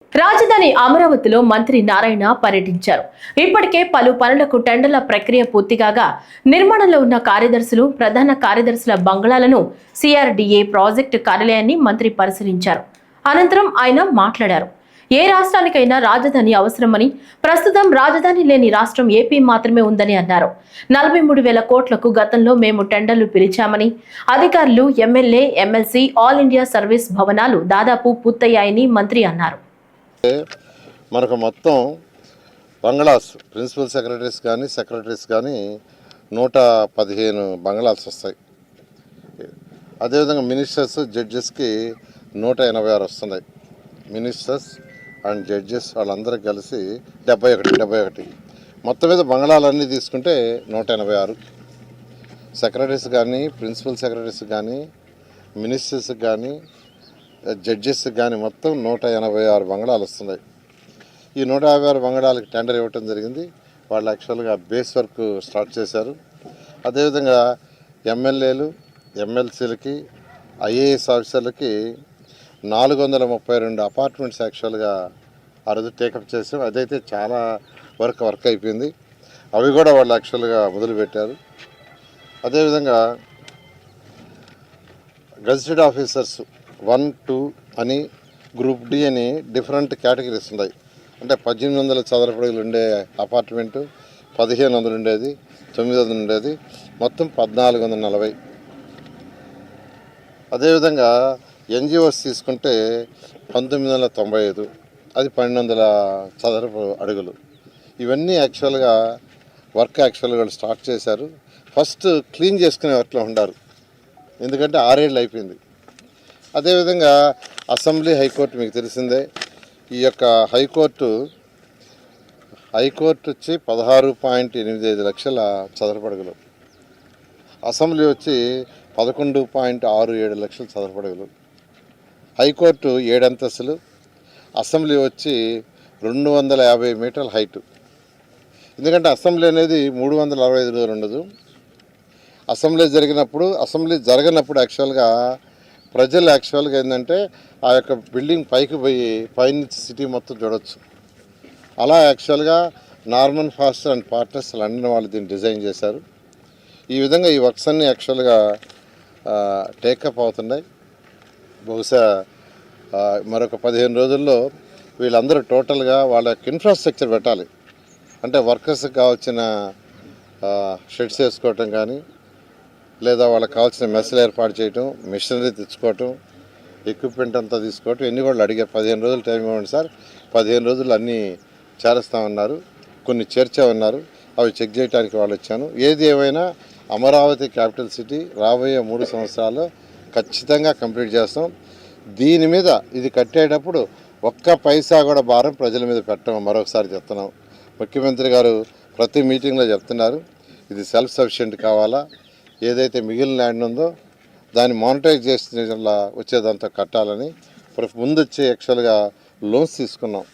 రాజధాని అమరావతిలో మంత్రి నారాయణ పర్యటించారు. ఇప్పటికే పలు పనులకు టెండర్ల ప్రక్రియ పూర్తికాగా నిర్మాణంలో ఉన్న కార్యదర్శులు, ప్రధాన కార్యదర్శుల బంగ్లాలను, సిఆర్డీఏ ప్రాజెక్టు కార్యాలయాన్ని మంత్రి పరిశీలించారు. అనంతరం ఆయన మాట్లాడారు. ఏ రాష్ట్రానికైనా రాజధాని అవసరమని, ప్రస్తుతం రాజధాని లేని రాష్ట్రం ఏపీ మాత్రమే ఉందని అన్నారు. 43,000 కోట్లకు గతంలో మేము టెండర్లు పిలిచామని, అధికారులు, MLA, MLC, all India service భవనాలు దాదాపు పూర్తయ్యాయని మంత్రి అన్నారు. మనకు మొత్తం బంగ్లాస్ ప్రిన్సిపల్ సెక్రటరీస్ కానీ 115 బంగ్లాస్ వస్తాయి. అదేవిధంగా మినిస్టర్స్, జడ్జెస్కి 186 వస్తున్నాయి. మినిస్టర్స్ అండ్ జడ్జెస్ వాళ్ళందరూ కలిసి 71 మొత్తం మీద బంగ్లాలన్నీ తీసుకుంటే 186. సెక్రటరీస్ కానీ, ప్రిన్సిపల్ సెక్రటరీస్ కానీ, మినిస్టర్స్ కానీ, జడ్జెస్ కానీ మొత్తం 186 బంగ్లాలు వస్తున్నాయి. ఈ 156 బంగ్లాలకు టెండర్ ఇవ్వటం జరిగింది. వాళ్ళు యాక్చువల్గా బేస్ వర్క్ స్టార్ట్ చేశారు. అదేవిధంగా ఎమ్మెల్యేలు, ఎమ్మెల్సీలకి, ఐఏఎస్ ఆఫీసర్లకి 432 అపార్ట్మెంట్స్ యాక్చువల్గా ఆ రోజు టేకప్ చేసాం. అదైతే చాలా వర్క్ అయిపోయింది. అవి కూడా వాళ్ళు యాక్చువల్గా మొదలుపెట్టారు. అదేవిధంగా గెజిటెడ్ ఆఫీసర్స్ 1, 2 అని, గ్రూప్ డి అని డిఫరెంట్ కేటగిరీస్ ఉన్నాయి. అంటే 1800 చదరపు అడుగులు ఉండే అపార్ట్మెంటు 1500 ఉండేది, 900 ఉండేది, మొత్తం 1440. అదేవిధంగా ఎన్జిఓస్ తీసుకుంటే 1995, అది 1200 చదరపు అడుగులు. ఇవన్నీ యాక్చువల్గా యాక్చువల్గా స్టార్ట్ చేశారు. ఫస్ట్ క్లీన్ చేసుకునే వర్క్లో ఉండారు, ఎందుకంటే 6 ఏళ్ళు అయిపోయింది. అదేవిధంగా అసెంబ్లీ, హైకోర్టు మీకు తెలిసిందే. ఈ యొక్క హైకోర్టు వచ్చి 16.85 లక్షల చదరపు అడుగులు, అసెంబ్లీ వచ్చి 11.67 లక్షల చదరపు అడుగులు. హైకోర్టు 7 అంతస్తులు, అసెంబ్లీ వచ్చి 250 మీటర్ల హైటు. ఎందుకంటే అసెంబ్లీ అనేది 365 రోజులు ఉండదు. అసెంబ్లీ జరగనప్పుడు యాక్చువల్గా ప్రజలు యాక్చువల్గా ఏంటంటే ఆ యొక్క బిల్డింగ్ పైకి పోయి పైనుంచి సిటీ మొత్తం చూడవచ్చు. అలా యాక్చువల్గా Norman faster and partners London వాళ్ళు దీన్ని డిజైన్ చేశారు. ఈ విధంగా ఈ వర్క్స్ అన్నీ యాక్చువల్గా టేకప్ అవుతున్నాయి. బహుశా మరొక 15 రోజుల్లో వీళ్ళందరూ టోటల్గా వాళ్ళ యొక్క ఇన్ఫ్రాస్ట్రక్చర్ పెట్టాలి. అంటే వర్కర్స్కి కావాల్సిన షెడ్స్ వేసుకోవటం కానీ, లేదా వాళ్ళకి కావాల్సిన మెస్సులు ఏర్పాటు చేయటం, మిషనరీ తెచ్చుకోవటం, ఎక్విప్మెంట్ అంతా తీసుకోవటం, ఎన్ని కూడా అడిగారు. 15 రోజులు టైం ఇవ్వండి సార్, 15 రోజులు అన్నీ చేరుస్తామన్నారు. కొన్ని చేర్చామన్నారు, అవి చెక్ చేయడానికి వాళ్ళు వచ్చాను. ఏది ఏమైనా అమరావతి క్యాపిటల్ సిటీ రాబోయే 3 సంవత్సరాల్లో ఖచ్చితంగా కంప్లీట్ చేస్తాం. దీని మీద ఇది కట్టేటప్పుడు ఒక్క పైసా కూడా భారం ప్రజల మీద పెట్టడం మరొకసారి చెప్తున్నాం. ముఖ్యమంత్రి గారు ప్రతి మీటింగ్లో చెప్తున్నారు, ఇది సెల్ఫ్ సఫిషియెంట్ కావాలా, ఏదైతే మిగిలిన ల్యాండ్ ఉందో దాన్ని మానిటైజ్ చేసిన వచ్చేదంతా కట్టాలని ముందు వచ్చి యాక్చువల్గా లోన్స్ తీసుకున్నాం.